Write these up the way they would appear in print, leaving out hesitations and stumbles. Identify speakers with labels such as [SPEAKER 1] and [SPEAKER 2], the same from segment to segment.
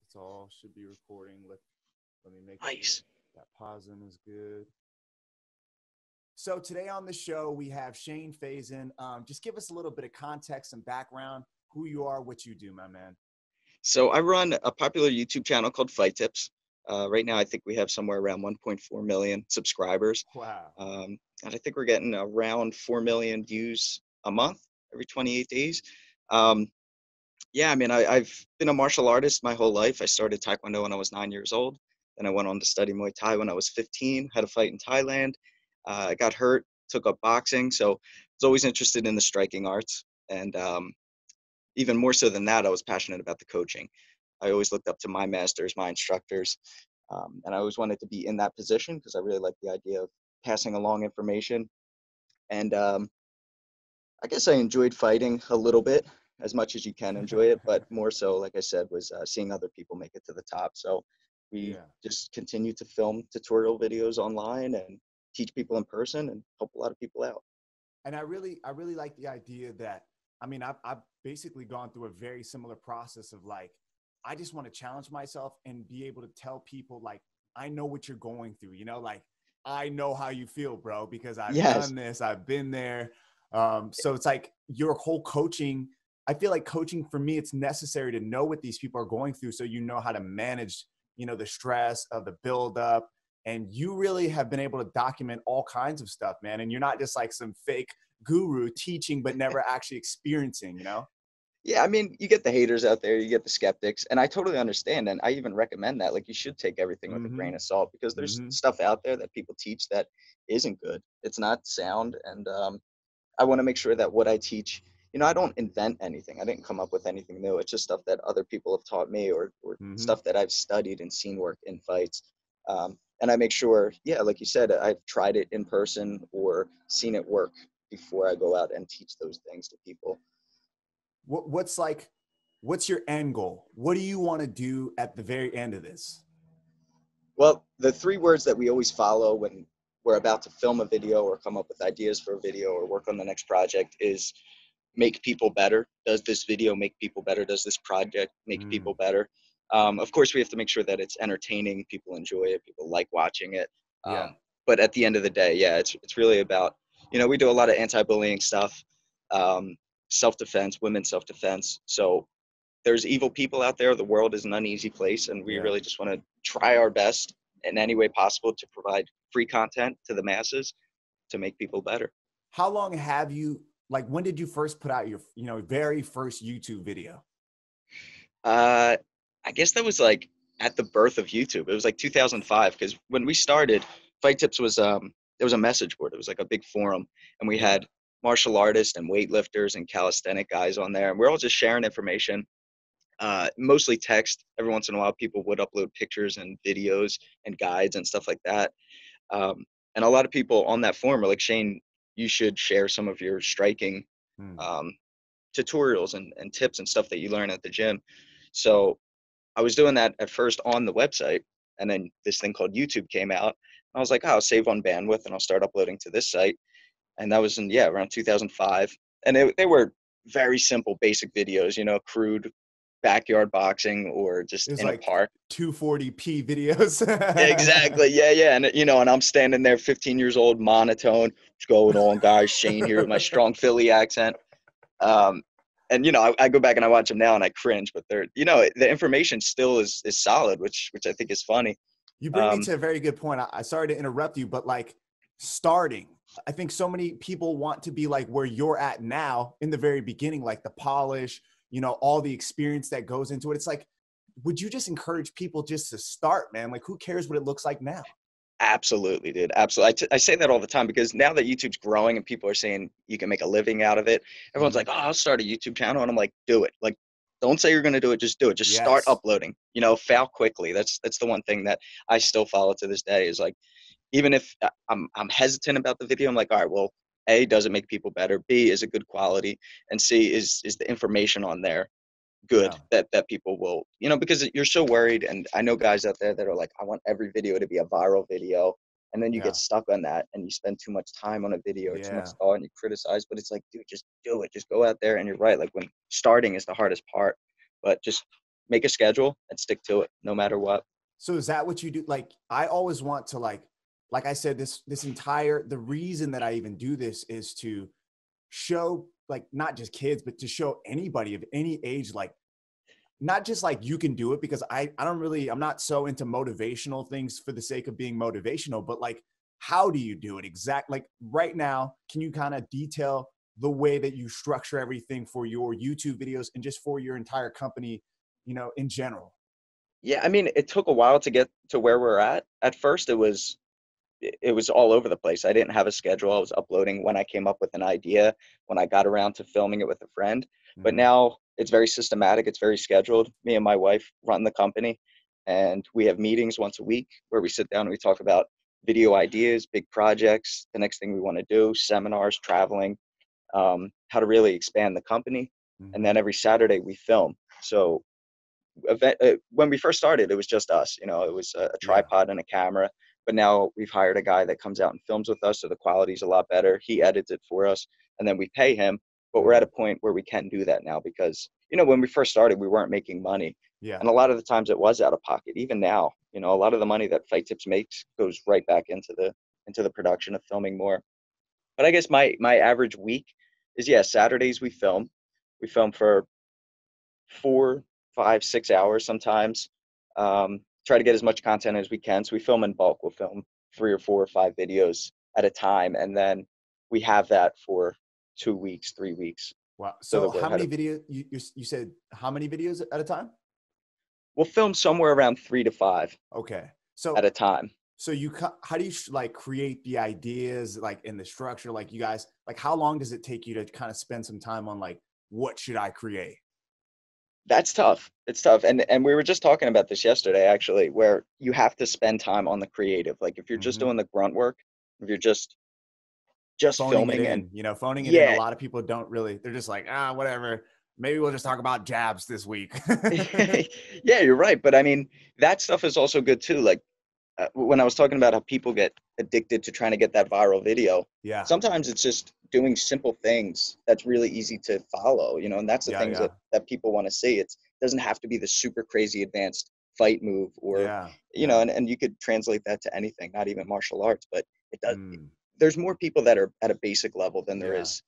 [SPEAKER 1] It's all should be recording. Let me make sure
[SPEAKER 2] Nice.
[SPEAKER 1] that pausing is good. So today on the show we have Shane Fazen. Just give us a little bit of context and background, who you are, what you do, my man.
[SPEAKER 2] So I run a popular YouTube channel called Fight Tips. Right now, I think we have somewhere around 1.4 million subscribers.
[SPEAKER 1] Wow.
[SPEAKER 2] And I think we're getting around 4 million views a month, every 28 days. Um, yeah, I mean, I've been a martial artist my whole life. I started Taekwondo when I was 9 years old. Then I went on to study Muay Thai when I was 15, had a fight in Thailand. I got hurt, took up boxing. So I was always interested in the striking arts. And even more so than that, I was passionate about the coaching. I always looked up to my masters, my instructors, and I always wanted to be in that position because I really like the idea of passing along information. And I guess I enjoyed fighting a little bit, as much as you can enjoy it, but more so, like I said, was seeing other people make it to the top. So we
[SPEAKER 1] Yeah.
[SPEAKER 2] just continue to film tutorial videos online and teach people in person and help a lot of people out.
[SPEAKER 1] And I really like the idea that, I mean, I've basically gone through a very similar process of like, I just want to challenge myself and be able to tell people like, I know what you're going through, like I know how you feel, bro, because I've
[SPEAKER 2] Yes.
[SPEAKER 1] done this, I've been there. So it's like your whole coaching. I feel like coaching for me, it's necessary to know what these people are going through, so you know how to manage, the stress of the buildup. And you really have been able to document all kinds of stuff, man. And you're not just like some fake guru teaching but never actually experiencing.
[SPEAKER 2] Yeah, I mean, you get the haters out there, you get the skeptics, and I totally understand. And I even recommend that. Like, you should take everything with a
[SPEAKER 1] Mm-hmm.
[SPEAKER 2] grain of salt because there's
[SPEAKER 1] Mm-hmm.
[SPEAKER 2] stuff out there that people teach that isn't good. It's not sound. And I want to make sure that what I teach, I don't invent anything. I didn't come up with anything new. It's just stuff that other people have taught me or
[SPEAKER 1] Mm-hmm.
[SPEAKER 2] stuff that I've studied and seen work in fights. And I make sure, yeah, like you said, I've tried it in person or seen it work before I go out and teach those things to people.
[SPEAKER 1] What's your end goal? What do you want to do at the very end of this?
[SPEAKER 2] Well, the three words that we always follow when we're about to film a video or come up with ideas for a video or work on the next project is make people better. Does this video make people better? Does this project make
[SPEAKER 1] Mm,
[SPEAKER 2] people better? Of course, we have to make sure that it's entertaining, people enjoy it, people like watching it.
[SPEAKER 1] yeah.
[SPEAKER 2] But at the end of the day, yeah, it's really about, we do a lot of anti-bullying stuff, um, self-defense, women's self-defense. So there's evil people out there. The world is an uneasy place, and we
[SPEAKER 1] Yeah.
[SPEAKER 2] really just want to try our best in any way possible to provide free content to the masses to make people better.
[SPEAKER 1] How long have you, like, when did you first put out your, very first YouTube video?
[SPEAKER 2] Uh, I guess that was like at the birth of YouTube. It was like 2005 because when we started, Fight Tips was there was a message board. It was like a big forum, and we
[SPEAKER 1] Yeah.
[SPEAKER 2] had martial artists and weightlifters and calisthenic guys on there, and we're all just sharing information. Mostly text. Every once in a while, people would upload pictures and videos and guides and stuff like that. Um, and a lot of people on that forum are like, Shane, you should share some of your striking
[SPEAKER 1] Mm.
[SPEAKER 2] um, tutorials and tips and stuff that you learn at the gym. So I was doing that at first on the website, and then this thing called YouTube came out. I was like, oh, I'll save on bandwidth and I'll start uploading to this site. And that was in, yeah, around 2005. And they were very simple, basic videos, crude backyard boxing or
[SPEAKER 1] It
[SPEAKER 2] just
[SPEAKER 1] was
[SPEAKER 2] in a
[SPEAKER 1] like
[SPEAKER 2] park.
[SPEAKER 1] 240p videos.
[SPEAKER 2] Exactly. Yeah, yeah. And and I'm standing there 15 years old, monotone. What's going on, guys? Shane here with my strong Philly accent. Um, and I go back and I watch them now and I cringe, but they're the information still is solid, which I think is funny.
[SPEAKER 1] You bring me
[SPEAKER 2] Um,
[SPEAKER 1] to a very good point. I sorry to interrupt you, but like starting, I think so many people want to be like where you're at now in the very beginning, like the polish, all the experience that goes into it. It's like, would you just encourage people just to start, man? Like, who cares what it looks like now?
[SPEAKER 2] Absolutely, dude. Absolutely. I say that all the time because now that YouTube's growing and people are saying you can make a living out of it, everyone's
[SPEAKER 1] Mm-hmm.
[SPEAKER 2] like, "Oh, I'll start a YouTube channel," and I'm like, "Do it!" Like, don't say you're going to do it, just do it. Just start
[SPEAKER 1] Yes.
[SPEAKER 2] uploading. Fail quickly. That's the one thing that I still follow to this day. Is like, even if I'm hesitant about the video, I'm like, all right, well, A, does it make people better? B, is it good quality? And C, is the information on there good
[SPEAKER 1] Yeah.
[SPEAKER 2] that people will, because you're so worried. And I know guys out there that are like, I want every video to be a viral video. And then you get
[SPEAKER 1] Yeah.
[SPEAKER 2] stuck on that and you spend too much time on a video or too much
[SPEAKER 1] Yeah.
[SPEAKER 2] thought and you criticize. But it's like, dude, just do it. Just go out there. And you're right. Like when starting is the hardest part, but just make a schedule and stick to it no matter what.
[SPEAKER 1] So is that what you do? Like, I always want to like I said, this entire, the reason that I even do this is to show, like, not just kids, but to show anybody of any age, like, not just like you can do it, because I don't really, I'm not so into motivational things for the sake of being motivational, but like, how do you do it exactly? Like right now, can you kind of detail the way that you structure everything for your YouTube videos and just for your entire company, in general?
[SPEAKER 2] Yeah, I mean, it took a while to get to where we're at. At first, it was all over the place. I didn't have a schedule. I was uploading when I came up with an idea, when I got around to filming it with a friend. But
[SPEAKER 1] Mm-hmm.
[SPEAKER 2] now it's very systematic, it's very scheduled. Me and my wife run the company, and we have meetings once a week where we sit down and we talk about video ideas, big projects, the next thing we want to do, seminars, traveling, how to really expand the company. And
[SPEAKER 1] Mm-hmm.
[SPEAKER 2] then every Saturday we film. So when we first started, it was just us. It was a
[SPEAKER 1] Yeah.
[SPEAKER 2] tripod and a camera. But now we've hired a guy that comes out and films with us, so the quality's a lot better. He edits it for us, and then we pay him. But we're at
[SPEAKER 1] Mm.
[SPEAKER 2] a point where we can do that now because when we first started, we weren't making money,
[SPEAKER 1] Yeah.
[SPEAKER 2] and a lot of the times it was out of pocket. Even now, a lot of the money that Fight Tips makes goes right back into the production of filming more. But I guess my average week is, yeah, Saturdays we film. We film for 4, 5, 6 hours sometimes. Try to get as much content as we can. So we film in bulk. We'll film 3 or 4 or 5 videos at a time, and then we have that for 2 weeks, 3 weeks,
[SPEAKER 1] Wow.
[SPEAKER 2] so that
[SPEAKER 1] So
[SPEAKER 2] we're
[SPEAKER 1] how
[SPEAKER 2] ahead
[SPEAKER 1] many
[SPEAKER 2] of.
[SPEAKER 1] videos you said, how many videos at a time?
[SPEAKER 2] We'll film somewhere around 3 to 5
[SPEAKER 1] Okay.
[SPEAKER 2] at a time.
[SPEAKER 1] So how do you like create the ideas, like in the structure, like you guys, like how long does it take you to kind of spend some time on like, what should I create?
[SPEAKER 2] That's tough. It's tough. And we were just talking about this yesterday, actually, where you have to spend time on the creative. Like if you're just
[SPEAKER 1] Mm-hmm.
[SPEAKER 2] doing the grunt work, if you're just
[SPEAKER 1] Phoning it
[SPEAKER 2] filming and
[SPEAKER 1] in, phoning it in. A
[SPEAKER 2] yeah.
[SPEAKER 1] lot of people don't really, they're just like, whatever. Maybe we'll just talk about jabs this week.
[SPEAKER 2] Yeah, you're right. But I mean, that stuff is also good too. Like when I was talking about how people get addicted to trying to get that viral video,
[SPEAKER 1] Yeah.
[SPEAKER 2] sometimes it's just doing simple things that's really easy to follow, and that's the
[SPEAKER 1] Yeah.
[SPEAKER 2] things
[SPEAKER 1] Yeah.
[SPEAKER 2] that people want to see. It doesn't have to be the super crazy advanced fight move or,
[SPEAKER 1] Yeah. Yeah.
[SPEAKER 2] and you could translate that to anything, not even martial arts, but it does.
[SPEAKER 1] Mm,
[SPEAKER 2] There's more people that are at a basic level than there
[SPEAKER 1] yeah.
[SPEAKER 2] is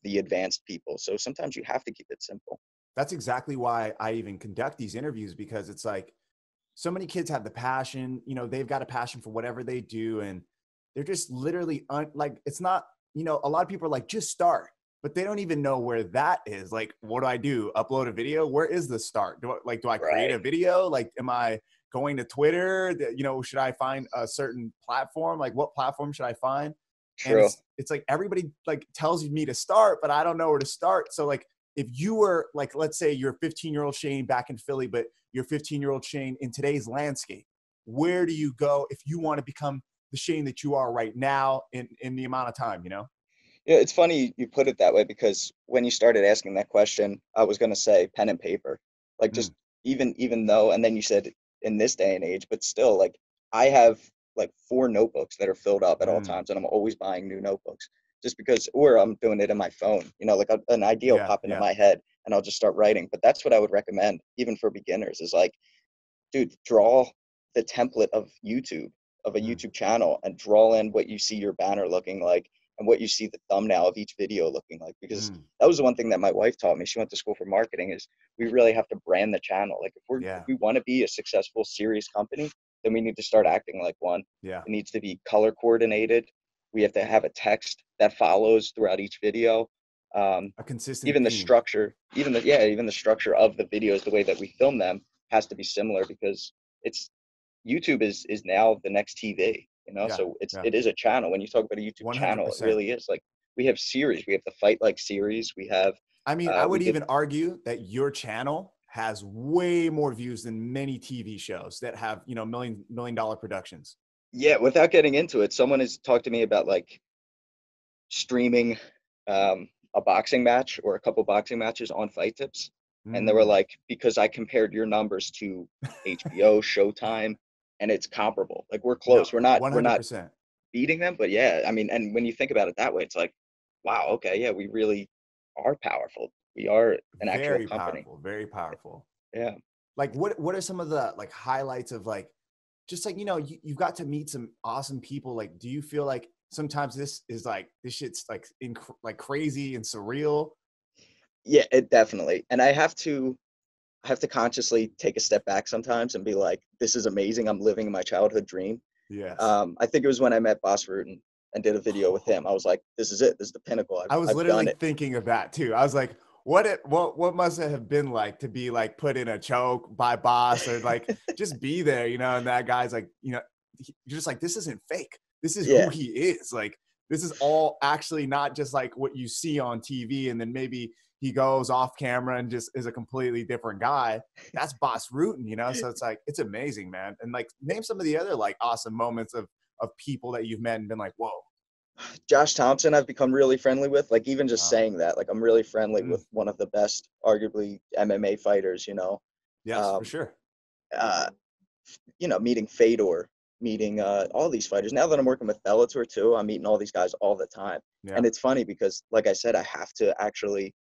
[SPEAKER 2] the advanced people. So sometimes you have to keep it simple.
[SPEAKER 1] That's exactly why I even conduct these interviews, because it's like, so many kids have the passion, they've got a passion for whatever they do. And they're just literally like, it's not, a lot of people are like, just start, but they don't even know where that is. Like, what do I do? Upload a video? Where is the start? Do I create
[SPEAKER 2] Right.
[SPEAKER 1] a video? Like, am I going to Twitter? Should I find a certain platform? Like, what platform should I find? And
[SPEAKER 2] True.
[SPEAKER 1] it's like, everybody like tells me to start, but I don't know where to start. So like, if you were like, let's say you're 15-year-old Shane back in Philly, but you're 15-year-old Shane in today's landscape, where do you go if you want to become the Shane that you are right now in the amount of time,
[SPEAKER 2] Yeah, it's funny you put it that way because when you started asking that question, I was going to say pen and paper. Like
[SPEAKER 1] Mm,
[SPEAKER 2] just even though, and then you said in this day and age, but still, like I have like 4 notebooks that are filled up at all
[SPEAKER 1] mm,
[SPEAKER 2] times, and I'm always buying new notebooks just because, or I'm doing it in my phone. Like an idea will
[SPEAKER 1] yeah,
[SPEAKER 2] pop into
[SPEAKER 1] yeah.
[SPEAKER 2] my head, and I'll just start writing. But that's what I would recommend, even for beginners, is like, dude, draw the template of a
[SPEAKER 1] Mm,
[SPEAKER 2] YouTube channel and draw in what you see your banner looking like and what you see the thumbnail of each video looking like. Because
[SPEAKER 1] mm,
[SPEAKER 2] that was the one thing that my wife taught me. She went to school for marketing. Is we really have to brand the channel. Like if
[SPEAKER 1] yeah,
[SPEAKER 2] we want to be a successful, serious company, then we need to start acting like one.
[SPEAKER 1] yeah.
[SPEAKER 2] It needs to be color coordinated. We have to have a text that follows throughout each video. Um,
[SPEAKER 1] A consistent
[SPEAKER 2] even the
[SPEAKER 1] theme.
[SPEAKER 2] structure, even the structure of the videos, the way that we film them has to be similar because it's YouTube is now the next TV,
[SPEAKER 1] Yeah,
[SPEAKER 2] so
[SPEAKER 1] yeah.
[SPEAKER 2] it is a channel. When you talk about a YouTube channel, it
[SPEAKER 1] 100%.
[SPEAKER 2] really is. Like we have series, we have the Fight Like series, we have
[SPEAKER 1] I mean, I
[SPEAKER 2] we
[SPEAKER 1] would
[SPEAKER 2] did.
[SPEAKER 1] even argue that your channel has way more views than many TV shows that have, million dollar productions.
[SPEAKER 2] Yeah, without getting into it, someone has talked to me about like streaming a boxing match or a couple boxing matches on Fight Tips, and they were
[SPEAKER 1] Mm,
[SPEAKER 2] like, because I compared your numbers to HBO, Showtime, and it's comparable. Like we're
[SPEAKER 1] no,
[SPEAKER 2] close. We're not
[SPEAKER 1] 100%.
[SPEAKER 2] beating them, but yeah, I mean, and when you think about it that way, it's like, wow, okay, yeah, we really are powerful. We are an actual
[SPEAKER 1] Very
[SPEAKER 2] company.
[SPEAKER 1] powerful, very powerful.
[SPEAKER 2] Yeah.
[SPEAKER 1] like what are some of the like highlights of like just like you've got to meet some awesome people. Like, do you feel like sometimes this is like this shit's like like crazy and surreal?
[SPEAKER 2] Yeah, it definitely. And I have to consciously take a step back sometimes and be like, this is amazing. I'm living my childhood dream.
[SPEAKER 1] Yes.
[SPEAKER 2] I think it was when I met Boss Root and did a video with him. I was like, this is it. This is the pinnacle.
[SPEAKER 1] I was
[SPEAKER 2] I've
[SPEAKER 1] literally
[SPEAKER 2] done it.
[SPEAKER 1] thinking of that too. I was like, what must it have been like to be like put in a choke by Boss or like just be there, and that guy's like, you're just like, this isn't fake. This is who
[SPEAKER 2] Yeah.
[SPEAKER 1] he is. Like, this is all actually not just like what you see on TV, and then maybe he goes off camera and just is a completely different guy. That's Boss Rutan. So it's like, it's amazing, man. And like, name some of the other like awesome moments of people that you've met and been like, whoa.
[SPEAKER 2] Josh Thompson, I've become really friendly with. Like, even just
[SPEAKER 1] Wow.
[SPEAKER 2] saying that, like, I'm really friendly
[SPEAKER 1] Mm,
[SPEAKER 2] with one of the best, arguably, MMA fighters.
[SPEAKER 1] yes, for
[SPEAKER 2] Um,
[SPEAKER 1] sure.
[SPEAKER 2] uh, meeting Fedor, meeting all these fighters. Now that I'm working with Bellator too, I'm meeting all these guys all the time.
[SPEAKER 1] Yeah.
[SPEAKER 2] And it's funny because, like I said, I have to actually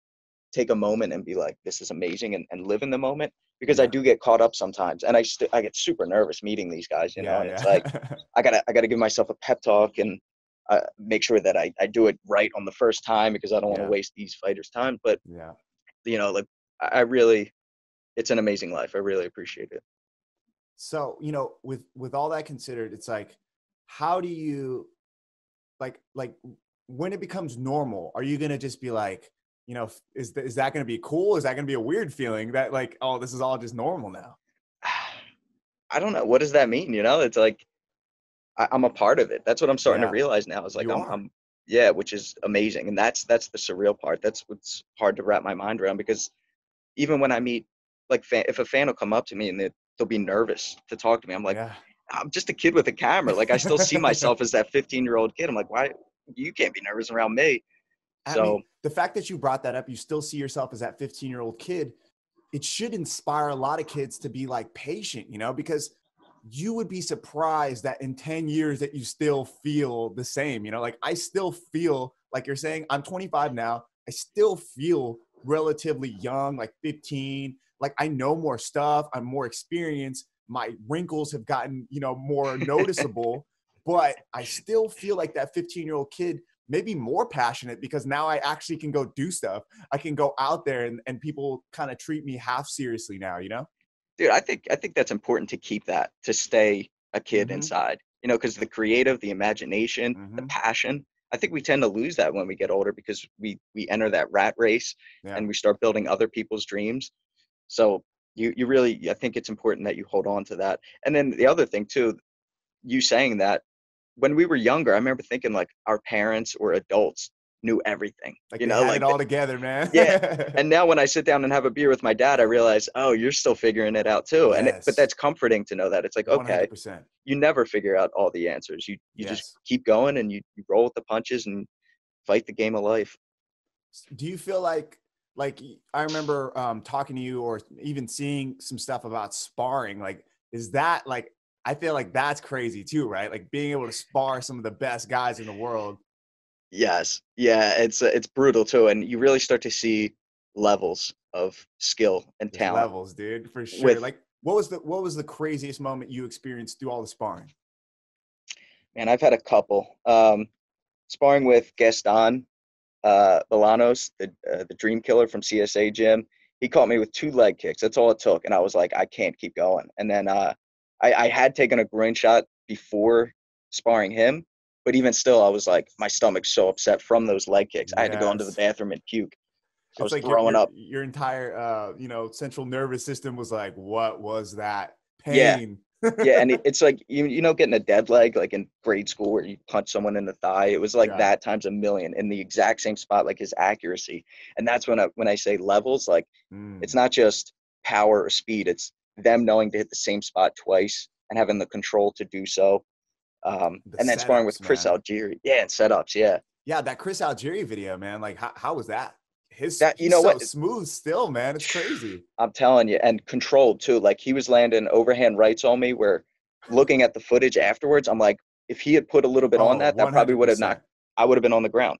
[SPEAKER 2] take a moment and be like, this is amazing, and live in the moment, because I
[SPEAKER 1] Yeah.
[SPEAKER 2] do get caught up sometimes. And I get super nervous meeting these guys,
[SPEAKER 1] Yeah.
[SPEAKER 2] and it's like,
[SPEAKER 1] Yeah.
[SPEAKER 2] I gotta give myself a pep talk and make sure that I do it right on the first time, because I don't want to
[SPEAKER 1] Yeah.
[SPEAKER 2] waste these fighters' time. But,
[SPEAKER 1] Yeah.
[SPEAKER 2] like, I really, it's an amazing life. I really appreciate it.
[SPEAKER 1] So, with all that considered, it's like, how do you like when it becomes normal, are you gonna just be like, is that gonna be cool? Is that gonna be a weird feeling that like, oh, this is all just normal now?
[SPEAKER 2] I don't know. What does that mean? It's like, I'm a part of it. That's what I'm starting to
[SPEAKER 1] Yeah,
[SPEAKER 2] realize now. Is like,
[SPEAKER 1] you are.
[SPEAKER 2] yeah, which is amazing. And that's the surreal part. That's what's hard to wrap my mind around, because even when I meet, like, if a fan will come up to me and they'll be nervous to talk to me, I'm like,
[SPEAKER 1] Yeah.
[SPEAKER 2] I'm just a kid with a camera. Like, I still see myself as that 15-year-old kid. I'm like, why, you can't be nervous around me?
[SPEAKER 1] I mean,
[SPEAKER 2] So
[SPEAKER 1] the fact that you brought that up, you still see yourself as that 15-year-old kid, it should inspire a lot of kids to be like patient, because you would be surprised that in 10 years that you still feel the same, like I still feel like you're saying, I'm 25 now. I still feel relatively young, like 15. Like I know more stuff. I'm more experienced. My wrinkles have gotten, more noticeable, but I still feel like that 15-year-old kid, maybe more passionate because now I actually can go do stuff. I can go out there and people kind of treat me half seriously now.
[SPEAKER 2] dude, I think that's important to keep that, to stay a kid
[SPEAKER 1] Mm-hmm.
[SPEAKER 2] inside, because the creative, the imagination, the
[SPEAKER 1] Mm-hmm.
[SPEAKER 2] passion, I think we tend to lose that when we get older, because we enter that rat race
[SPEAKER 1] Yeah.
[SPEAKER 2] and we start building other people's dreams. So you really, I think it's important that you hold on to that. And then the other thing too, you saying that, when we were younger, I remember thinking like our parents or adults knew everything,
[SPEAKER 1] Like they had it
[SPEAKER 2] like,
[SPEAKER 1] all together, man.
[SPEAKER 2] yeah. And now when I sit down and have a beer with my dad, I realize, oh, you're still figuring it out too. But
[SPEAKER 1] Yes.
[SPEAKER 2] that's comforting to know that. It's like, okay,
[SPEAKER 1] 100%.
[SPEAKER 2] you never figure out all the answers. You just
[SPEAKER 1] Yes.
[SPEAKER 2] keep going, and you roll with the punches and fight the game of life.
[SPEAKER 1] Do you feel like I remember talking to you or even seeing some stuff about sparring, like is that like I feel like that's crazy too, right? Like being able to spar some of the best guys in the world.
[SPEAKER 2] Yes. Yeah, it's brutal too, and you really start to see levels of skill and
[SPEAKER 1] There's
[SPEAKER 2] talent
[SPEAKER 1] levels, dude, for sure.
[SPEAKER 2] with,
[SPEAKER 1] Like what was the craziest moment you experienced through all the sparring?
[SPEAKER 2] man, I've had a couple. Sparring with Gaston Bolanos, the Dream Killer from CSA Gym. He caught me with 2 leg kicks. That's all it took, and I was like, I can't keep going. And then I had taken a groin shot before sparring him, but even still, I was like, my stomach's so upset from those leg kicks. I had to go into the
[SPEAKER 1] Yes.
[SPEAKER 2] bathroom and puke. I
[SPEAKER 1] It's
[SPEAKER 2] was
[SPEAKER 1] like your
[SPEAKER 2] throwing
[SPEAKER 1] your
[SPEAKER 2] up.
[SPEAKER 1] your entire central nervous system was like, what was that
[SPEAKER 2] Yeah,
[SPEAKER 1] pain?
[SPEAKER 2] yeah, and it's like, getting a dead leg like in grade school where you punch someone in the thigh. It was like
[SPEAKER 1] Yeah.
[SPEAKER 2] that times a million in the exact same spot, like his accuracy. And that's when I say levels, like, it's
[SPEAKER 1] Mm,
[SPEAKER 2] not just power or speed, it's them knowing to hit the same spot twice and having the control to do so.
[SPEAKER 1] the
[SPEAKER 2] And then sparring with
[SPEAKER 1] setups,
[SPEAKER 2] Chris
[SPEAKER 1] man.
[SPEAKER 2] Algieri. Yeah, and setups. Yeah.
[SPEAKER 1] Yeah, that Chris Algieri video, man. Like, how was that?
[SPEAKER 2] That, you
[SPEAKER 1] He's
[SPEAKER 2] know
[SPEAKER 1] so
[SPEAKER 2] what?
[SPEAKER 1] smooth still, man. It's crazy.
[SPEAKER 2] I'm telling you, and controlled too. Like, he was landing overhand rights on me where, looking at the footage afterwards, I'm like, if he had put a little bit on
[SPEAKER 1] Oh,
[SPEAKER 2] that probably would have knocked,
[SPEAKER 1] 100%.
[SPEAKER 2] I would have been on the ground.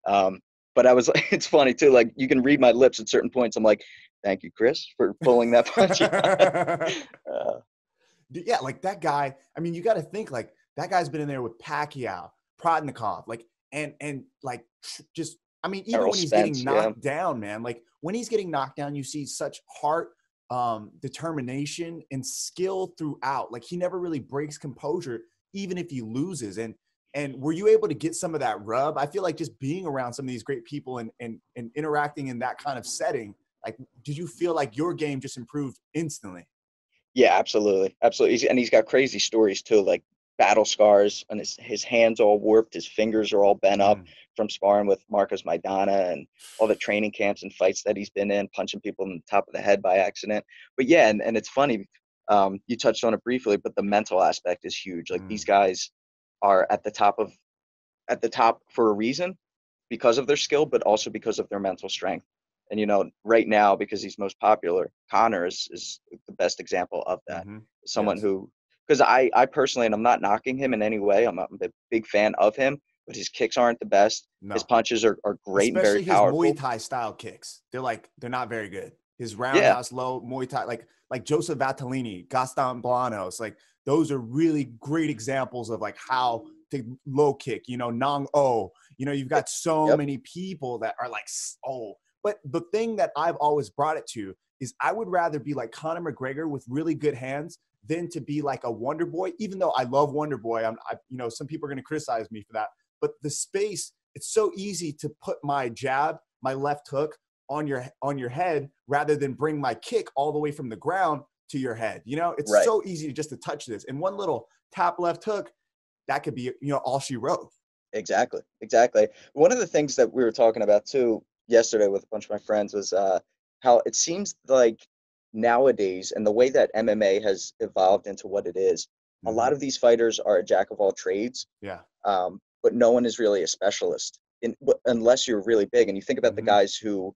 [SPEAKER 2] But I was, it's funny too, like, you can read my lips at certain points. I'm like, Thank you, Chris, for pulling that punch. uh,
[SPEAKER 1] Yeah, like that guy. I mean, you got to think like that guy's been in there with Pacquiao, Prodnikov, like and like just. I mean, even
[SPEAKER 2] Errol
[SPEAKER 1] when he's getting
[SPEAKER 2] Spence, yeah.
[SPEAKER 1] knocked down, man, like when he's getting knocked down, you see such heart, determination, and skill throughout. Like he never really breaks composure, even if he loses. And were you able to get some of that rub? I feel like just being around some of these great people and interacting in that kind of setting, like, did you feel like your game just improved instantly?
[SPEAKER 2] Yeah, absolutely. Absolutely. And he's got crazy stories too, like battle scars and his hands all warped, his fingers are all bent up
[SPEAKER 1] Mm,
[SPEAKER 2] from sparring with Marcos Maidana and all the training camps and fights that he's been in, punching people in the top of the head by accident. But yeah, and it's funny, you touched on it briefly, but the mental aspect is huge. Like these
[SPEAKER 1] mm,
[SPEAKER 2] guys are at the top for a reason because of their skill, but also because of their mental strength. And right now, because he's most popular, Connor is the best example of that.
[SPEAKER 1] mm-hmm.
[SPEAKER 2] Someone
[SPEAKER 1] Yes.
[SPEAKER 2] who, because I personally, and I'm not knocking him in any way, I'm a big fan of him, but his kicks aren't the best. His
[SPEAKER 1] No.
[SPEAKER 2] punches are great and very
[SPEAKER 1] Especially his Muay
[SPEAKER 2] powerful.
[SPEAKER 1] Thai style kicks. They're not very good. His
[SPEAKER 2] Yeah,
[SPEAKER 1] roundhouse low Muay Thai, like Joseph Valtellini, Gaston Blanos, like those are really great examples of like how to low kick, Nong O, you've got so
[SPEAKER 2] yep,
[SPEAKER 1] many people that are like, oh, but the thing that I've always brought it to is I would rather be like Conor McGregor with really good hands than to be like a Wonder Boy, even though I love Wonder Boy. Some people are going to criticize me for that, but the space, it's so easy to put my jab, my left hook on your head rather than bring my kick all the way from the ground to your head. It's
[SPEAKER 2] right.
[SPEAKER 1] so easy just to touch this. And one little tap left hook, that could be, all she wrote.
[SPEAKER 2] Exactly, exactly. One of the things that we were talking about too yesterday with a bunch of my friends was how it seems like nowadays and the way that MMA has evolved into what it is, a
[SPEAKER 1] Mm-hmm.
[SPEAKER 2] lot of these fighters are a jack of all trades,
[SPEAKER 1] Yeah.
[SPEAKER 2] but no one is really a specialist unless you're really big. And you think about the
[SPEAKER 1] Mm-hmm.
[SPEAKER 2] guys who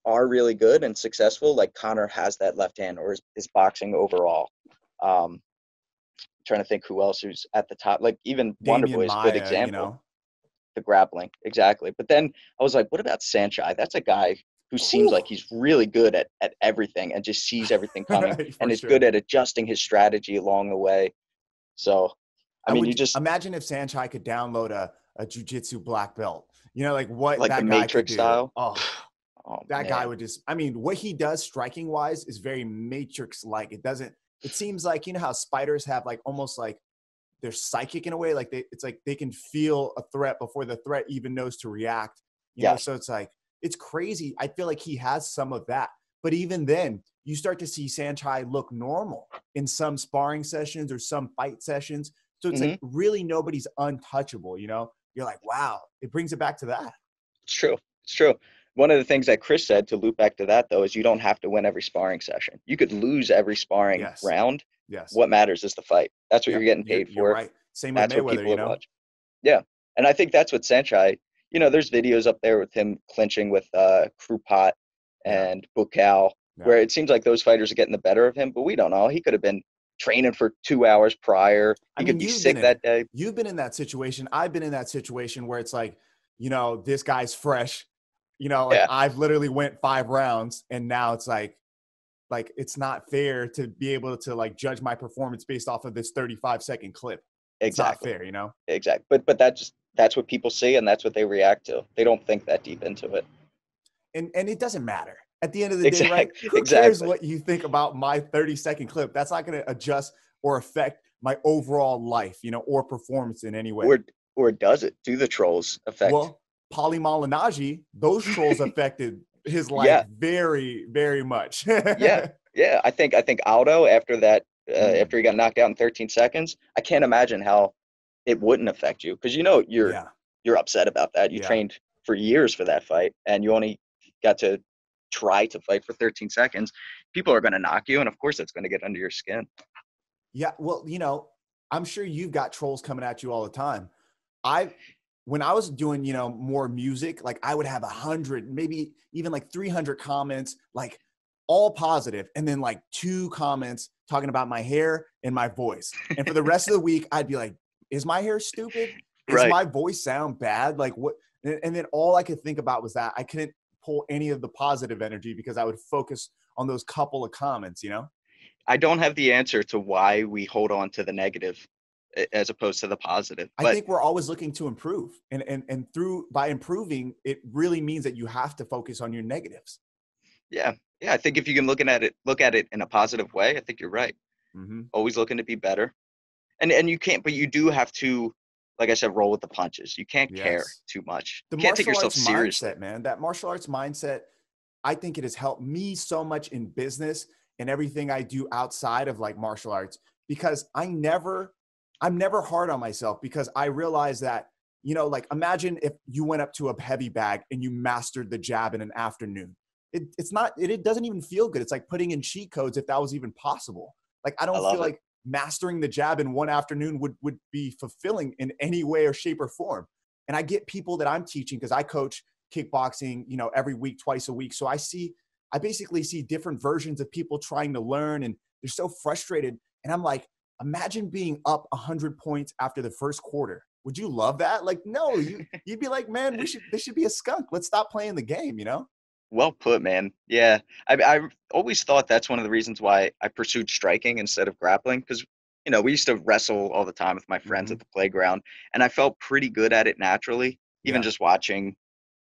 [SPEAKER 2] are really good and successful, like Connor has that left hand or is boxing overall. Um, Trying to think who else who's at the top, like even
[SPEAKER 1] Damian
[SPEAKER 2] Wonderboy is a good
[SPEAKER 1] Maya,
[SPEAKER 2] example. The grappling, exactly. But then I was like, what about Sanchai? That's a guy who seems like he's really good at everything and just sees everything coming
[SPEAKER 1] For
[SPEAKER 2] and is good
[SPEAKER 1] sure.
[SPEAKER 2] at adjusting his strategy along the way. So, I
[SPEAKER 1] I
[SPEAKER 2] mean, you
[SPEAKER 1] would
[SPEAKER 2] just
[SPEAKER 1] imagine if Sanchai could download a jujitsu black belt, like what
[SPEAKER 2] like the
[SPEAKER 1] that guy could
[SPEAKER 2] Matrix
[SPEAKER 1] do.
[SPEAKER 2] style.
[SPEAKER 1] Oh,
[SPEAKER 2] Oh
[SPEAKER 1] that guy
[SPEAKER 2] man,
[SPEAKER 1] would just, I mean, what he does striking wise is very Matrix like. It seems like, how spiders have like almost like they're psychic in a way. Like it's like they can feel a threat before the threat even knows to react,
[SPEAKER 2] yes.
[SPEAKER 1] so it's like, it's crazy. I feel like he has some of that. But even then, you start to see Sanchai look normal in some sparring sessions or some fight sessions. So it's like
[SPEAKER 2] Hmm.
[SPEAKER 1] really nobody's untouchable, You're like, wow, it brings it back to that.
[SPEAKER 2] It's true. It's true. One of the things that Chris said to loop back to that though is you don't have to win every sparring session. You could lose every sparring
[SPEAKER 1] Yes.
[SPEAKER 2] round.
[SPEAKER 1] Yes.
[SPEAKER 2] What matters is the fight. That's what you're
[SPEAKER 1] Yep.
[SPEAKER 2] getting
[SPEAKER 1] You're
[SPEAKER 2] paid
[SPEAKER 1] you're
[SPEAKER 2] for.
[SPEAKER 1] right. Same with
[SPEAKER 2] That's what
[SPEAKER 1] Mayweather,
[SPEAKER 2] people are watching. Yeah. And I think that's what Sanchai, there's videos up there with him clinching with Krupat
[SPEAKER 1] Yeah.
[SPEAKER 2] and Bukal,
[SPEAKER 1] Yeah.
[SPEAKER 2] where it seems like those fighters are getting the better of him, but we don't know. He could have been training for 2 hours prior.
[SPEAKER 1] I
[SPEAKER 2] He could
[SPEAKER 1] mean,
[SPEAKER 2] be sick that day.
[SPEAKER 1] you've been in that situation. I've been in that situation where it's like, this guy's fresh, like
[SPEAKER 2] Yeah,
[SPEAKER 1] I've literally went 5 rounds and now it's like it's not fair to be able to like judge my performance based off of this 35-second clip. It's not
[SPEAKER 2] exactly.
[SPEAKER 1] fair.
[SPEAKER 2] Exactly. But that's what people see and that's what they react to. They don't think that deep into it.
[SPEAKER 1] And it doesn't matter at the end of the day, right?
[SPEAKER 2] Exactly.
[SPEAKER 1] Who cares
[SPEAKER 2] Exactly.
[SPEAKER 1] what you think about my 30-second clip? That's not going to adjust or affect my overall life, or performance in any way.
[SPEAKER 2] Or or does it? Do the trolls affect?
[SPEAKER 1] Well, Paulie Malignaggi, those trolls affected his life
[SPEAKER 2] Yeah.
[SPEAKER 1] very, very much.
[SPEAKER 2] Yeah. Yeah. I think Aldo after that
[SPEAKER 1] Mm,
[SPEAKER 2] after he got knocked out in 13 seconds, I can't imagine how it wouldn't affect you because
[SPEAKER 1] yeah,
[SPEAKER 2] you're upset about that. You
[SPEAKER 1] yeah,
[SPEAKER 2] trained for years for that fight and you only got to try to fight for 13 seconds. People are going to knock you and of course it's going to get under your skin.
[SPEAKER 1] yeah. Well, I'm sure you've got trolls coming at you all the time. I When I was doing, more music, like I would have 100, maybe even like 300 comments, like all positive, and then like 2 comments talking about my hair and my voice. And for the rest of the week, I'd be like, is my hair stupid? Is
[SPEAKER 2] Right.
[SPEAKER 1] my voice sound bad? Like what? And then all I could think about was that I couldn't pull any of the positive energy because I would focus on those couple of comments,
[SPEAKER 2] I don't have the answer to why we hold on to the negative as opposed to the positive.
[SPEAKER 1] I
[SPEAKER 2] But
[SPEAKER 1] think we're always looking to improve. And through by improving, it really means that you have to focus on your negatives.
[SPEAKER 2] yeah, yeah, I think if you can look at it in a positive way, I think you're right.
[SPEAKER 1] Hmm.
[SPEAKER 2] Always looking to be better. And you can't, but you do have to, like I said, roll with the punches. You can't care
[SPEAKER 1] Yes.
[SPEAKER 2] too much.
[SPEAKER 1] The
[SPEAKER 2] You can't take
[SPEAKER 1] martial
[SPEAKER 2] yourself
[SPEAKER 1] arts
[SPEAKER 2] seriously.
[SPEAKER 1] mindset, man, that martial arts mindset, I think it has helped me so much in business and everything I do outside of like martial arts because I'm never hard on myself because I realize that, like imagine if you went up to a heavy bag and you mastered the jab in an afternoon. It's not, it doesn't even feel good. It's like putting in cheat codes if that was even possible. Like, I
[SPEAKER 2] I
[SPEAKER 1] don't feel
[SPEAKER 2] love it.
[SPEAKER 1] like mastering the jab in one afternoon would be fulfilling in any way or shape or form. And I get people that I'm teaching because I coach kickboxing, every week, twice a week. So I basically see different versions of people trying to learn and they're so frustrated. And I'm like, imagine being up 100 points after the first quarter. Would you love that? Like, no, you'd be like, man, this should be a skunk. Let's stop playing the game.
[SPEAKER 2] Well put, man. Yeah. I always thought that's one of the reasons why I pursued striking instead of grappling because, we used to wrestle all the time with my friends at
[SPEAKER 1] Hmm.
[SPEAKER 2] the playground, and I felt pretty good at it naturally. Even
[SPEAKER 1] Yeah.
[SPEAKER 2] just watching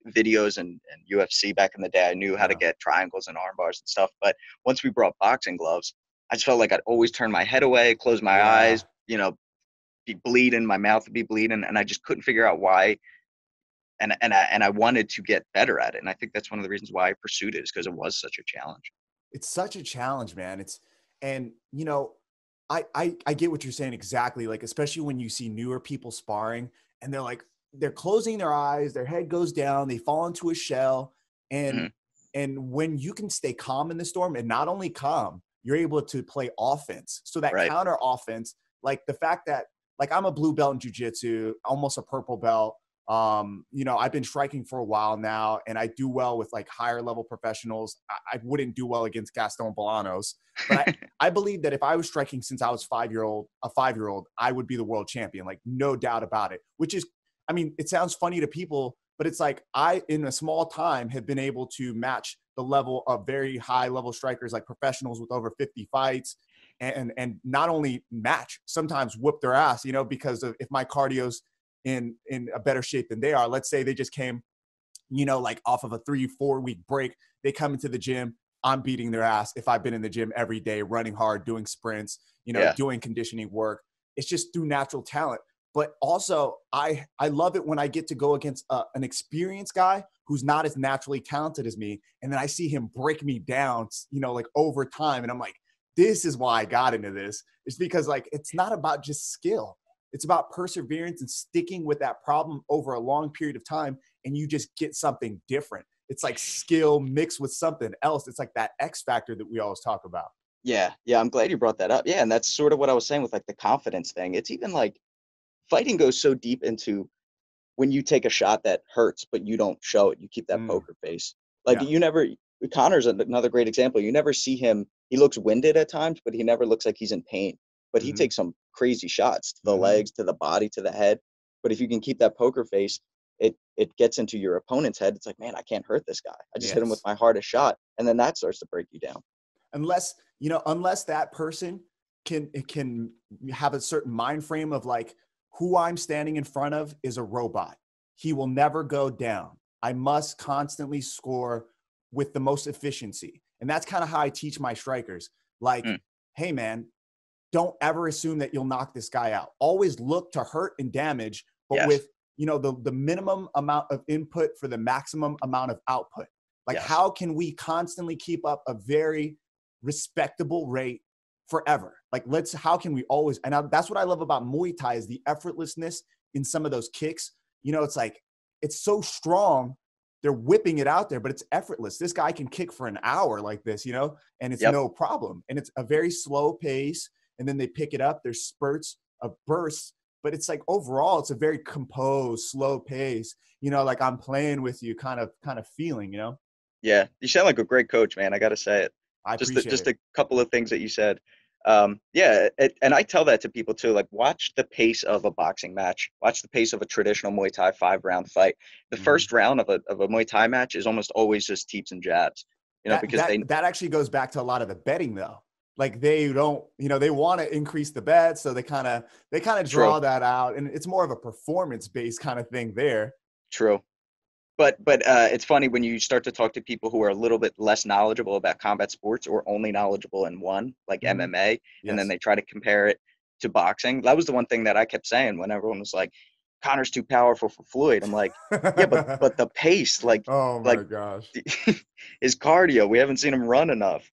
[SPEAKER 2] videos and UFC back in the day, I knew how to
[SPEAKER 1] Yeah.
[SPEAKER 2] get triangles and arm bars and stuff. But once we brought boxing gloves, I just felt like I'd always turn my head away, close my
[SPEAKER 1] Yeah.
[SPEAKER 2] eyes, be bleeding, my mouth would be bleeding, and I just couldn't figure out why and I wanted to get better at it. And I think that's one of the reasons why I pursued it is because it was such a challenge.
[SPEAKER 1] It's such a challenge, man. And I get what you're saying exactly. Like, especially when you see newer people sparring and they're closing their eyes, their head goes down, they fall into a shell. And
[SPEAKER 2] Hmm.
[SPEAKER 1] and when you can stay calm in the storm and not only calm, you're able to play offense. So that
[SPEAKER 2] Right.
[SPEAKER 1] counter offense, like the fact that like I'm a blue belt in jujitsu, almost a purple belt. I've been striking for a while now and I do well with like higher level professionals. I wouldn't do well against Gaston Bolanos, but I believe that if I was striking since I was a 5-year old, I would be the world champion, like no doubt about it, which is, I mean, it sounds funny to people, but it's like I, in a small time, have been able to match the level of very high level strikers, like professionals with over 50 fights and not only match, sometimes whoop their ass, because of if my cardio's in a better shape than they are. Let's say they just came, like off of a 3-4 week break. They come into the gym. I'm beating their ass if I've been in the gym every day, running hard, doing sprints,
[SPEAKER 2] Yeah.
[SPEAKER 1] doing conditioning work. It's just through natural talent. But also, I love it when I get to go against an experienced guy who's not as naturally talented as me, and then I see him break me down, like over time, and I'm like, this is why I got into this. It's because like it's not about just skill. It's about perseverance and sticking with that problem over a long period of time, and you just get something different. It's like skill mixed with something else. It's like that X factor that we always talk about.
[SPEAKER 2] Yeah. Yeah. I'm glad you brought that up. Yeah. And that's sort of what I was saying with like the confidence thing. It's even like fighting goes so deep into when you take a shot that hurts, but you don't show it. You keep that
[SPEAKER 1] Mm,
[SPEAKER 2] poker face. Like
[SPEAKER 1] yeah.
[SPEAKER 2] you never, Connor's another great example. You never see him, he looks winded at times, but he never looks like he's in pain. But he
[SPEAKER 1] Hmm.
[SPEAKER 2] takes some crazy shots to the
[SPEAKER 1] Hmm.
[SPEAKER 2] legs, to the body, to the head. But if you can keep that poker face, it gets into your opponent's head. It's like, man, I can't hurt this guy. I just hit him with
[SPEAKER 1] Yes.
[SPEAKER 2] my hardest shot. And then that starts to break you down.
[SPEAKER 1] Unless that person can have a certain mind frame of like who I'm standing in front of is a robot. He will never go down. I must constantly score with the most efficiency. And that's kind of how I teach my strikers. Like,
[SPEAKER 2] Mm,
[SPEAKER 1] hey man, don't ever assume that you'll knock this guy out. Always look to hurt and damage, but
[SPEAKER 2] yes.
[SPEAKER 1] with the minimum amount of input for the maximum amount of output. Like,
[SPEAKER 2] Yes.
[SPEAKER 1] how can we constantly keep up a very respectable rate forever? Like, how can we always, and that's what I love about Muay Thai is the effortlessness in some of those kicks. It's like, it's so strong. They're whipping it out there, but it's effortless. This guy can kick for an hour like this, and it's
[SPEAKER 2] Yep.
[SPEAKER 1] no problem. And it's a very slow pace. And then they pick it up. There's spurts of bursts, but it's like overall, it's a very composed, slow pace. Like I'm playing with you, kind of feeling.
[SPEAKER 2] Yeah. You sound like a great coach, man. I got to say it.
[SPEAKER 1] I
[SPEAKER 2] Just
[SPEAKER 1] appreciate
[SPEAKER 2] just
[SPEAKER 1] it.
[SPEAKER 2] a couple of things that you said. Yeah, and I tell that to people too. Like, watch the pace of a boxing match. Watch the pace of a traditional Muay Thai 5 round fight. The
[SPEAKER 1] Hmm.
[SPEAKER 2] first round of a Muay Thai match is almost always just teeps and jabs.
[SPEAKER 1] That
[SPEAKER 2] Because
[SPEAKER 1] that
[SPEAKER 2] they
[SPEAKER 1] that actually goes back to a lot of the betting though. Like they don't, they want to increase the bet, so they kind of
[SPEAKER 2] true,
[SPEAKER 1] draw that out, and it's more of a performance based kind of thing there.
[SPEAKER 2] true. But it's funny when you start to talk to people who are a little bit less knowledgeable about combat sports or only knowledgeable in one, like
[SPEAKER 1] Hmm.
[SPEAKER 2] MMA, and then
[SPEAKER 1] Yes.
[SPEAKER 2] they try to compare it to boxing. That was the one thing that I kept saying when everyone was like, "Connor's too powerful for Floyd." I'm like, "Yeah, but the pace,
[SPEAKER 1] Oh
[SPEAKER 2] like
[SPEAKER 1] my gosh.
[SPEAKER 2] his cardio, we haven't seen him run enough."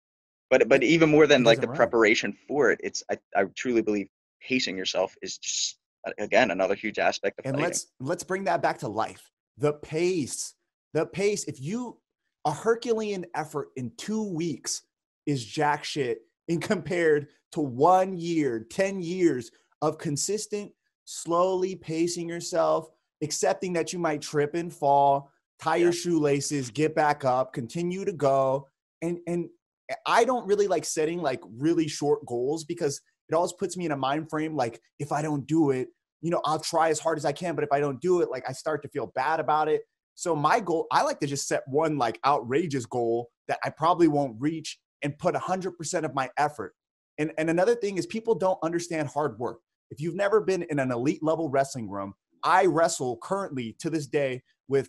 [SPEAKER 2] But
[SPEAKER 1] It,
[SPEAKER 2] even more
[SPEAKER 1] he
[SPEAKER 2] than like
[SPEAKER 1] doesn't
[SPEAKER 2] the
[SPEAKER 1] run.
[SPEAKER 2] preparation for it, I truly believe pacing yourself is just again another huge aspect of
[SPEAKER 1] And
[SPEAKER 2] fighting.
[SPEAKER 1] let's bring that back to life. The pace. The pace. If you A Herculean effort in 2 weeks is jack shit in compared to 1 year, 10 years of consistent, slowly pacing yourself, accepting that you might trip and fall, tie your
[SPEAKER 2] Yeah,
[SPEAKER 1] shoelaces, get back up, continue to go. And I don't really like setting like really short goals because it always puts me in a mind frame like if I don't do it, I'll try as hard as I can, but if I don't do it, like I start to feel bad about it. So my goal, I like to just set one like outrageous goal that I probably won't reach and put 100% of my effort. And another thing is people don't understand hard work. If you've never been in an elite level wrestling room, I wrestle currently to this day with,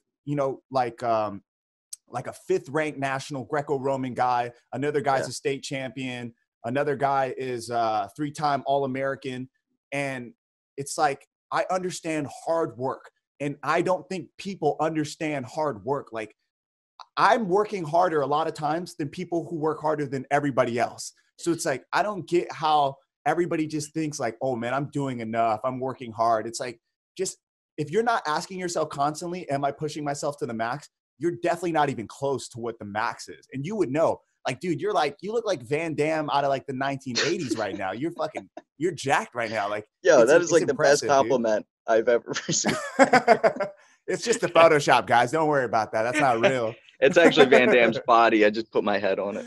[SPEAKER 1] like a fifth ranked national Greco-Roman guy. Another guy's
[SPEAKER 2] yeah,
[SPEAKER 1] a state champion. Another guy is a three-time All-American. And it's like, I understand hard work. And I don't think people understand hard work. Like I'm working harder a lot of times than people who work harder than everybody else. So it's like, I don't get how everybody just thinks like, oh man, I'm doing enough. I'm working hard. It's like, just if you're not asking yourself constantly, am I pushing myself to the max? You're definitely not even close to what the max is. And you would know, like, dude, you look like Van Damme out of like the 1980s right now. You're jacked right now. Like
[SPEAKER 2] yo, that is
[SPEAKER 1] it's
[SPEAKER 2] like the best
[SPEAKER 1] impressive, dude.
[SPEAKER 2] compliment I've ever received.
[SPEAKER 1] It's just the Photoshop, guys. Don't worry about that. That's not real.
[SPEAKER 2] It's actually Van Damme's body. I just put my head on it.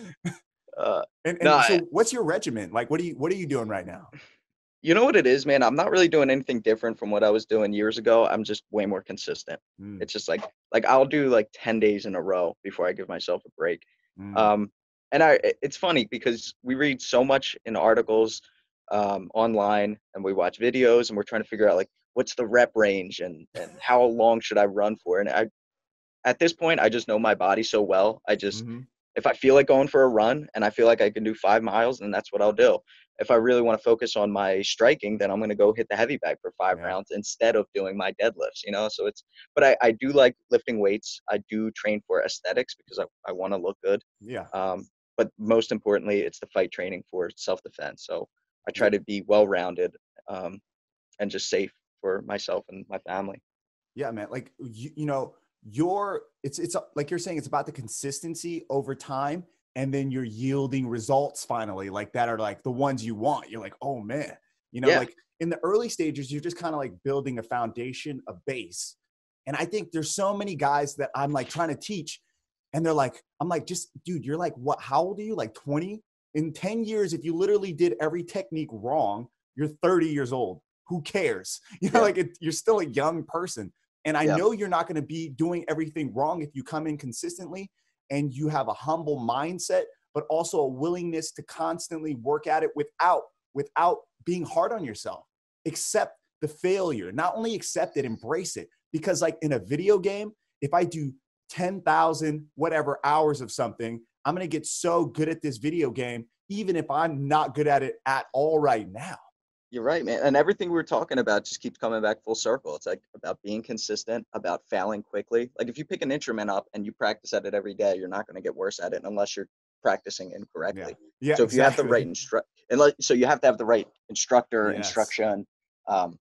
[SPEAKER 2] Uh, no,
[SPEAKER 1] And so what's your regimen? Like what are you doing right now?
[SPEAKER 2] you know what it is, man? I'm not really doing anything different from what I was doing years ago. I'm just way more consistent.
[SPEAKER 1] Mm,
[SPEAKER 2] It's just like I'll do like 10 days in a row before I give myself a break.
[SPEAKER 1] mm,
[SPEAKER 2] Um, it's funny because we read so much in articles online and we watch videos and we're trying to figure out like what's the rep range and how long should I run for? And I at this point, I just know my body so well.
[SPEAKER 1] mm-hmm.
[SPEAKER 2] If I feel like going for a run and I feel like I can do 5 miles, then that's what I'll do. If I really want to focus on my striking, then I'm going to go hit the heavy bag for five
[SPEAKER 1] Yeah.
[SPEAKER 2] rounds instead of doing my deadlifts. So but I do like lifting weights. I do train for aesthetics because I want to look good.
[SPEAKER 1] Yeah.
[SPEAKER 2] But most importantly, it's the fight training for self defense. So I try
[SPEAKER 1] Yeah.
[SPEAKER 2] to be well rounded and just safe for myself and my family.
[SPEAKER 1] Yeah, man. Like your it's like you're saying it's about the consistency over time and then you're yielding results finally like that are like the ones you want. You're like, "Oh man."
[SPEAKER 2] Yeah.
[SPEAKER 1] Like in the early stages you're just kind of like building a foundation, a base. And I think there's so many guys that I'm like trying to teach and they're like I'm like, "Just dude, you're like what? How old are you? Like 20? In 10 years if you literally did every technique wrong, you're 30 years old. Who cares?"
[SPEAKER 2] Yeah.
[SPEAKER 1] You're still a young person. And I
[SPEAKER 2] Yeah.
[SPEAKER 1] know you're not going to be doing everything wrong if you come in consistently and you have a humble mindset, but also a willingness to constantly work at it without being hard on yourself. Accept the failure. Not only accept it, embrace it. Because like in a video game, if I do 10,000 whatever hours of something, I'm going to get so good at this video game, even if I'm not good at it at all right now.
[SPEAKER 2] You're right, man. And everything we were talking about just keeps coming back full circle. It's like about being consistent, about failing quickly. Like if you pick an instrument up and you practice at it every day, you're not going to get worse at it unless you're practicing
[SPEAKER 1] Yeah.
[SPEAKER 2] incorrectly.
[SPEAKER 1] Yeah,
[SPEAKER 2] So if you have the right
[SPEAKER 1] exactly.
[SPEAKER 2] so you have to have the right instructor,
[SPEAKER 1] Yes.
[SPEAKER 2] instruction. Um,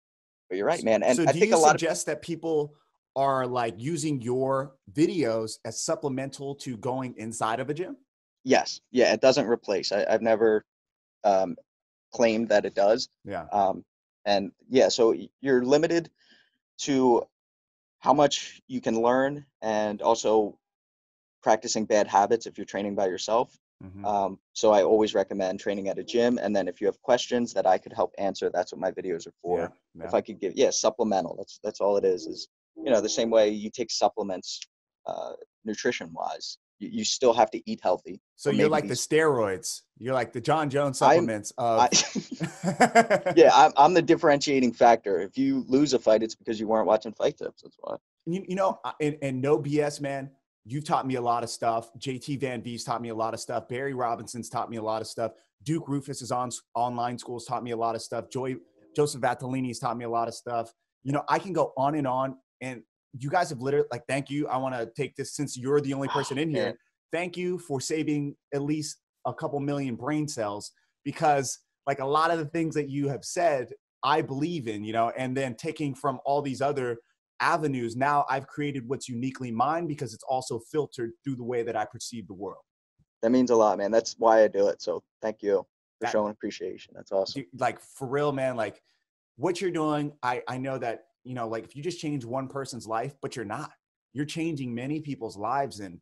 [SPEAKER 2] but you're right, man. And
[SPEAKER 1] So
[SPEAKER 2] I
[SPEAKER 1] do
[SPEAKER 2] think
[SPEAKER 1] you
[SPEAKER 2] a lot of
[SPEAKER 1] suggest that people are like using your videos as supplemental to going inside of a gym?
[SPEAKER 2] yes, yeah, it doesn't replace. I've never um, claimed that it does.
[SPEAKER 1] Yeah.
[SPEAKER 2] Um, and yeah, so you're limited to how much you can learn and also practicing bad habits if you're training by yourself.
[SPEAKER 1] Mm-hmm.
[SPEAKER 2] So I always recommend training at a gym. And then if you have questions that I could help answer, that's what my videos are
[SPEAKER 1] Yeah.
[SPEAKER 2] for.
[SPEAKER 1] Yeah.
[SPEAKER 2] If I could give, yeah, supplemental. That's all it is, the same way you take supplements, uh, nutrition wise, you still have to eat healthy.
[SPEAKER 1] So
[SPEAKER 2] Or
[SPEAKER 1] you're
[SPEAKER 2] maybe
[SPEAKER 1] like the
[SPEAKER 2] these,
[SPEAKER 1] steroids. You're like the John Jones
[SPEAKER 2] I'm,
[SPEAKER 1] supplements
[SPEAKER 2] I,
[SPEAKER 1] of.
[SPEAKER 2] yeah, I'm the differentiating factor. If you lose a fight, it's because you weren't watching Fight Tips. That's why.
[SPEAKER 1] And no BS, man. You've taught me a lot of stuff. JT Van V's taught me a lot of stuff. Barry Robinson's taught me a lot of stuff. Duke Rufus's online schools taught me a lot of stuff. Joseph Vattolini's taught me a lot of stuff. I can go on and on. And you guys have literally, like, thank you. I want to take this, since you're the only person in here.
[SPEAKER 2] Man.
[SPEAKER 1] Thank you for saving at least a couple million brain cells, because like a lot of the things that you have said, I believe in, and then taking from all these other avenues, now I've created what's uniquely mine, because it's also filtered through the way that I perceive the world.
[SPEAKER 2] That means a lot, man. That's why I do it. So thank you for
[SPEAKER 1] That,
[SPEAKER 2] showing appreciation. That's awesome.
[SPEAKER 1] like, for real, man, like what you're doing, I know that, like if you just change one person's life, but you're changing many people's lives. And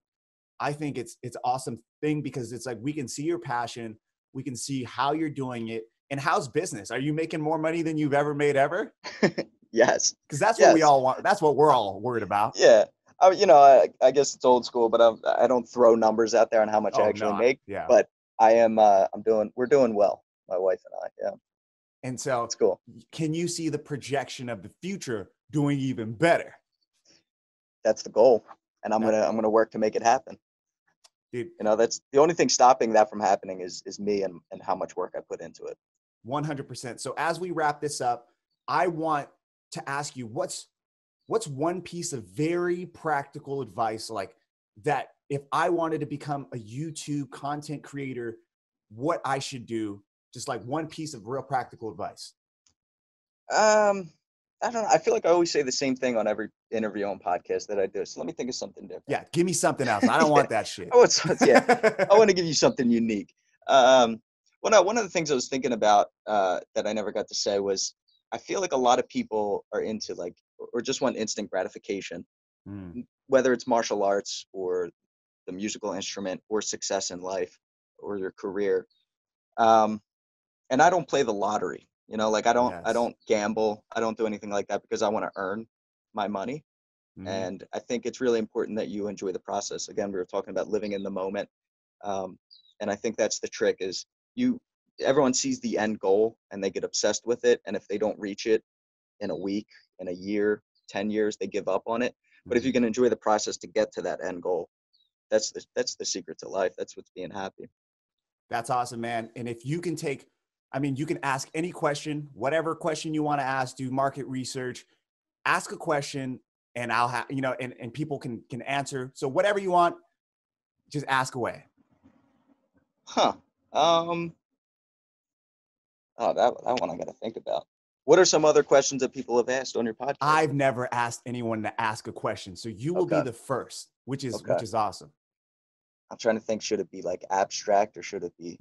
[SPEAKER 1] I think it's awesome thing, because it's like, we can see your passion, we can see how you're doing it. And how's business? Are you making more money than you've ever made ever?
[SPEAKER 2] Yes.
[SPEAKER 1] Because that's what we
[SPEAKER 2] Yes.
[SPEAKER 1] all want. That's what we're all worried about.
[SPEAKER 2] Yeah. I guess it's old school, but I don't throw numbers out there on how much I
[SPEAKER 1] Oh
[SPEAKER 2] actually
[SPEAKER 1] no,
[SPEAKER 2] make.
[SPEAKER 1] yeah.
[SPEAKER 2] But we're doing well, my wife and I. Yeah.
[SPEAKER 1] And so
[SPEAKER 2] It's cool.
[SPEAKER 1] can you see the projection of the future doing even better?
[SPEAKER 2] That's the goal. And I'm gonna work to make it happen.
[SPEAKER 1] Dude,
[SPEAKER 2] That's the only thing stopping that from happening is me and how much work I put into it.
[SPEAKER 1] 100%. So as we wrap this up, I want to ask you, what's one piece of very practical advice, like, that if I wanted to become a YouTube content creator, what I should do? Just like one piece of real practical advice.
[SPEAKER 2] I don't know. I feel like I always say the same thing on every interview and podcast that I do. So let me think of something different.
[SPEAKER 1] Yeah, give me something else. I don't
[SPEAKER 2] Yeah.
[SPEAKER 1] want that shit.
[SPEAKER 2] Yeah, I want to give you something unique. One of the things I was thinking about that I never got to say was, I feel like a lot of people are into like, or just want instant gratification, whether it's martial arts or the musical instrument or success in life or your career. And I don't play the lottery. Like I
[SPEAKER 1] Yes.
[SPEAKER 2] don't gamble. I don't do anything like that because I want to earn my money.
[SPEAKER 1] Mm-hmm.
[SPEAKER 2] And I think it's really important that you enjoy the process. Again, we were talking about living in the moment. And I think that's the trick is everyone sees the end goal and they get obsessed with it. And if they don't reach it in a week, in a year, 10 years, they give up on it. But if you can enjoy the process to get to that end goal, that's the secret to life. That's what's being happy.
[SPEAKER 1] That's awesome, man. And if you can you can ask any question, whatever question you want to ask, do market research, ask a question, and I'll have, and people can answer. So whatever you want, just ask away.
[SPEAKER 2] Huh. Oh, that one I got to think about. What are some other questions that people have asked on your podcast?
[SPEAKER 1] I've never asked anyone to ask a question, so you will be the first, which is awesome.
[SPEAKER 2] I'm trying to think, should it be like abstract or should it be?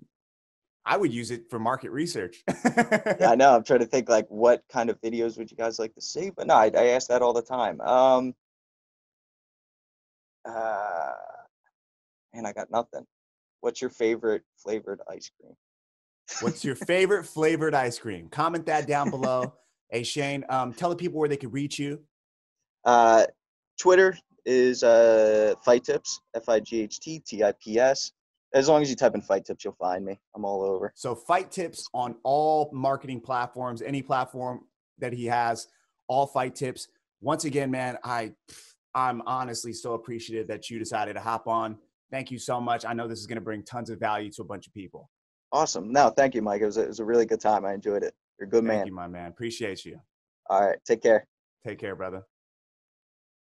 [SPEAKER 1] I would use it for market research.
[SPEAKER 2] Yeah, I know. I'm trying to think like what kind of videos would you guys like to see? But no, I ask that all the time. And I got nothing. What's your favorite flavored ice cream?
[SPEAKER 1] What's your favorite flavored ice cream? Comment that down below. Hey, Shane, tell the people where they could reach you.
[SPEAKER 2] Twitter is Fight Tips, FIGHTTIPS. As long as you type in Fight Tips, you'll find me. I'm all over.
[SPEAKER 1] So Fight Tips on all marketing platforms, any platform that he has, all Fight Tips. Once again, man, I'm honestly so appreciative that you decided to hop on. Thank you so much. I know this is going to bring tons of value to a bunch of people.
[SPEAKER 2] Awesome. No, thank you, Mike. It was a really good time. I enjoyed it. You're a good man.
[SPEAKER 1] Thank you, my man. Appreciate you.
[SPEAKER 2] All right. Take care.
[SPEAKER 1] Take care, brother.